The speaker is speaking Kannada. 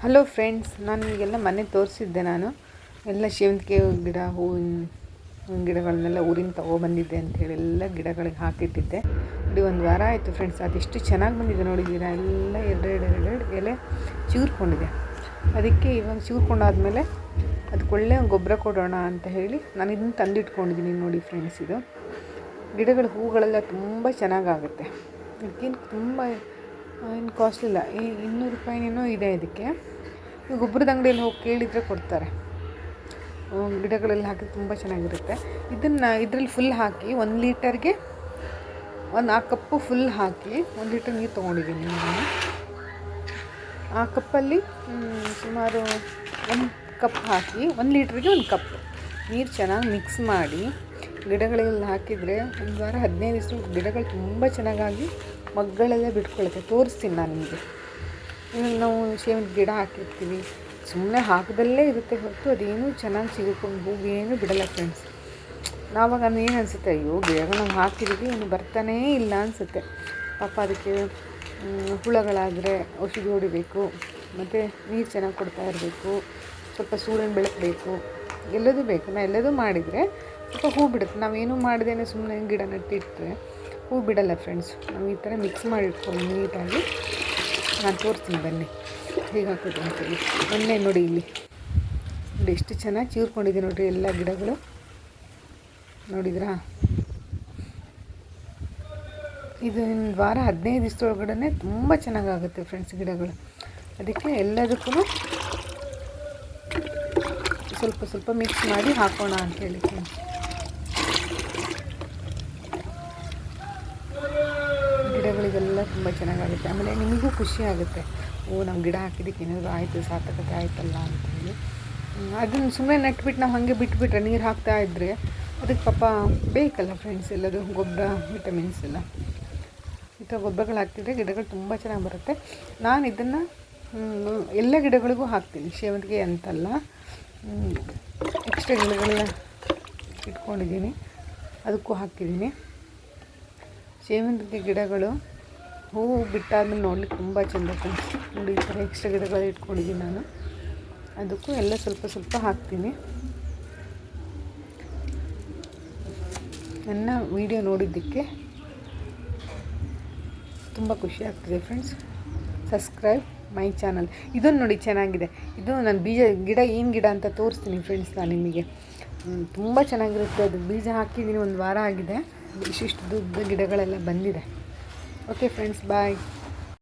ಹಲೋ ಫ್ರೆಂಡ್ಸ್, ನಾನು ನಿಮಗೆಲ್ಲ ಮನೆ ತೋರಿಸಿದ್ದೆ. ನಾನು ಎಲ್ಲ ಸೇವಂತಿಗೆ ಗಿಡ, ಹೂವಿನ ಗಿಡಗಳನ್ನೆಲ್ಲ ಊರಿಂದ ತೊಗೊಬಂದಿದ್ದೆ ಅಂಥೇಳಿ ಎಲ್ಲ ಗಿಡಗಳಿಗೆ ಹಾಕಿಟ್ಟಿದ್ದೆ. ನೋಡಿ, ಒಂದು ವಾರ ಆಯಿತು ಫ್ರೆಂಡ್ಸ್. ಅದೆಷ್ಟು ಚೆನ್ನಾಗಿ ಬಂದಿದೆ ನೋಡಿದ್ದೀರಾ. ಎಲ್ಲ ಎರಡು ಎಲೆ ಚಿಗುರ್ಕೊಂಡಿದೆ. ಅದಕ್ಕೆ ಇವಾಗ ಚಿಗುರ್ಕೊಂಡಾದ್ಮೇಲೆ ಅದಕ್ಕೊಳ್ಳೆ ಗೊಬ್ಬರ ಕೊಡೋಣ ಅಂತ ಹೇಳಿ ನಾನು ಇದನ್ನು ತಂದಿಟ್ಕೊಂಡಿದ್ದೀನಿ. ನೋಡಿ ಫ್ರೆಂಡ್ಸ್, ಇದು ಗಿಡಗಳ ಹೂಗಳೆಲ್ಲ ತುಂಬ ಚೆನ್ನಾಗಾಗುತ್ತೆ. ಇದಕ್ಕೇನು ತುಂಬ ಏನು ಕಾಸ್ಟ್ಲಿಲ್ಲ. 200 ರೂಪಾಯಿನೇನೋ ಇದೆ ಇದಕ್ಕೆ. ಗೊಬ್ಬರದ ಅಂಗಡಿಯಲ್ಲಿ ಹೋಗಿ ಕೇಳಿದರೆ ಕೊಡ್ತಾರೆ. ಗಿಡಗಳಲ್ಲಿ ಹಾಕಿ ತುಂಬ ಚೆನ್ನಾಗಿರುತ್ತೆ. ಇದರಲ್ಲಿ ಫುಲ್ ಹಾಕಿ 1 ಲೀಟರ್ಗೆ 4 ಕಪ್ಪು ಫುಲ್ ಹಾಕಿ 1 ಲೀಟರ್ ನೀರು ತೊಗೊಂಡಿದ್ದೀನಿ ನಾನು. ಆ ಕಪ್ಪಲ್ಲಿ ಸುಮಾರು 1 ಕಪ್ ಹಾಕಿ 1 ಲೀಟ್ರಿಗೆ 1 ಕಪ್ ನೀರು ಚೆನ್ನಾಗಿ ಮಿಕ್ಸ್ ಮಾಡಿ ಗಿಡಗಳೆಲ್ಲ ಹಾಕಿದರೆ ಒಂದು ವಾರ 15 ದಿವಸ ಗಿಡಗಳು ತುಂಬ ಚೆನ್ನಾಗಾಗಿ ಮಗ್ಗಳೆಲ್ಲ ಬಿಟ್ಕೊಳ್ಳುತ್ತೆ. ತೋರಿಸ್ತೀನಿ ನಾನು ನಿಮಗೆ. ಇವಾಗ ನಾವು ಸೇವಂತಿಗೆ ಗಿಡ ಹಾಕಿರ್ತೀವಿ, ಸುಮ್ಮನೆ ಹಾಕದಲ್ಲೇ ಇರುತ್ತೆ ಹೊರತು ಅದೇನೂ ಚೆನ್ನಾಗಿ ಸಿಗುಕೊಂಡು ಹೂವೇನೂ ಬಿಡಲ್ಲ ಫ್ರೆಂಡ್ಸ್. ನಾವಾಗ ಏನು ಅನಿಸುತ್ತೆ, ಅಯ್ಯೋ ಗಿಡಗಳು ನಾವು ಹಾಕಿದ್ದೀವಿ, ಇನ್ನು ಬರ್ತಾನೇ ಇಲ್ಲ ಅನಿಸುತ್ತೆ. ಪಾಪ ಅದಕ್ಕೆ ಹುಳಗಳಾದರೆ ಔಷಧಿ ಹೊಡಿಬೇಕು, ಮತ್ತು ನೀರು ಚೆನ್ನಾಗಿ ಕೊಡ್ತಾ ಇರಬೇಕು, ಸ್ವಲ್ಪ ಸೂರ್ಯನ ಬೆಳಕಬೇಕು, ಎಲ್ಲದೂ ಬೇಕು. ನಾವು ಎಲ್ಲದೂ ಮಾಡಿದರೆ ಸ್ವಲ್ಪ ಹೂ ಬಿಡುತ್ತೆ. ನಾವೇನೂ ಮಾಡ್ದೇನೆ ಸುಮ್ಮನೆ ಗಿಡ ನಟ್ಟಿಟ್ಟರೆ ಹೂ ಬಿಡಲ್ಲ ಫ್ರೆಂಡ್ಸ್. ನಾವು ಈ ಥರ ಮಿಕ್ಸ್ ಮಾಡಿ ಇಟ್ಕೊಂಡು ನೀಟಾಗಿ ನಾನು ತೋರಿಸ್ತೀನಿ ಬನ್ನಿ ಹೇಗೆ ಹಾಕೋದು ಅಂತೇಳಿ. ಮೊನ್ನೆ ನೋಡಿ, ಇಲ್ಲಿ ನೋಡಿ ಎಷ್ಟು ಚೆನ್ನಾಗಿ ಚಿಗುರ್ಕೊಂಡಿದೆ ನೋಡಿರಿ ಎಲ್ಲ ಗಿಡಗಳು. ನೋಡಿದ್ರಾ? ಇದು ಒಂದು ವಾರ 15 ದಿವಸದೊಳಗಡೆ ತುಂಬ ಚೆನ್ನಾಗಾಗುತ್ತೆ ಫ್ರೆಂಡ್ಸ್ ಗಿಡಗಳು. ಅದಕ್ಕೆ ಎಲ್ಲದಕ್ಕೂ ಸ್ವಲ್ಪ ಸ್ವಲ್ಪ ಮಿಕ್ಸ್ ಮಾಡಿ ಹಾಕೋಣ ಅಂಥೇಳಿ ಫ್ರೆಂಡ್ಸ್. ಗಿಡಗಳಿಗೆಲ್ಲ ತುಂಬ ಚೆನ್ನಾಗಾಗುತ್ತೆ. ಆಮೇಲೆ ನಿಮಗೂ ಖುಷಿ ಆಗುತ್ತೆ, ನಾವು ಗಿಡ ಹಾಕಿದ್ದಕ್ಕೆ ಏನಾದರೂ ಆಯಿತು, ಸಾರ್ಥಕತೆ ಆಯ್ತಲ್ಲ ಅಂತೇಳಿ. ಅದನ್ನು ಸುಮ್ಮನೆ ನಟ್ಬಿಟ್ಟು ನಾವು ಹಾಗೆ ಬಿಟ್ಬಿಟ್ರೆ, ನೀರು ಹಾಕ್ತಾ ಇದ್ದರೆ ಅದಕ್ಕೆ ಪಾಪ ಬೇಕಲ್ಲ ಫ್ರೆಂಡ್ಸ್, ಎಲ್ಲದು ಗೊಬ್ಬರ, ವಿಟಮಿನ್ಸ್ ಎಲ್ಲ. ಈ ಥರ ಗೊಬ್ಬರಗಳು ಹಾಕ್ತಿದ್ರೆ ಗಿಡಗಳು ತುಂಬ ಚೆನ್ನಾಗಿ ಬರುತ್ತೆ. ನಾನು ಇದನ್ನು ಎಲ್ಲ ಗಿಡಗಳಿಗೂ ಹಾಕ್ತೀನಿ, ಸೇವಂತಿಗೆ ಅಂತಲ್ಲ, ಎಕ್ಸ್ಟ್ರಾ ಗಿಡಗಳೆಲ್ಲ ಇಟ್ಕೊಂಡಿದ್ದೀನಿ, ಅದಕ್ಕೂ ಹಾಕಿದ್ದೀನಿ. ಸೇವಂತಿಗೆ ಗಿಡಗಳು ಹೂವು ಬಿಟ್ಟಾದ್ಮೇಲೆ ನೋಡ್ಲಿಕ್ಕೆ ತುಂಬ ಚೆಂದ ಫ್ರೆಂಡ್ಸ್. ನೋಡಿ, ಈ ಥರ ಎಕ್ಸ್ಟ್ರಾ ಗಿಡಗಳು ಇಟ್ಕೊಂಡಿದ್ದೀನಿ ನಾನು, ಅದಕ್ಕೂ ಎಲ್ಲ ಸ್ವಲ್ಪ ಸ್ವಲ್ಪ ಹಾಕ್ತೀನಿ. ನನ್ನ ವಿಡಿಯೋ ನೋಡಿದ್ದಕ್ಕೆ ತುಂಬ ಖುಷಿ ಆಗ್ತಿದೆ ಫ್ರೆಂಡ್ಸ್. Subscribe my channel. ಇದನ್ನು ನೋಡಿ, ಚೆನ್ನಾಗಿದೆ. ಇದು ನಾನು ಗಿಡ ಏನು ಗಿಡ ಅಂತ ತೋರಿಸ್ತೀನಿ ಫ್ರೆಂಡ್ಸ್ ನಾನು ನಿಮಗೆ. ತುಂಬ ಚೆನ್ನಾಗಿರುತ್ತೆ. ಅದು ಬೀಜ ಹಾಕಿದ್ದೀನಿ, 1 ವಾರ ಆಗಿದೆ. ಇಷ್ಟಿಷ್ಟು ದೊಡ್ಡ ಗಿಡಗಳೆಲ್ಲ ಬಂದಿದೆ. ಓಕೆ ಫ್ರೆಂಡ್ಸ್, ಬಾಯ್.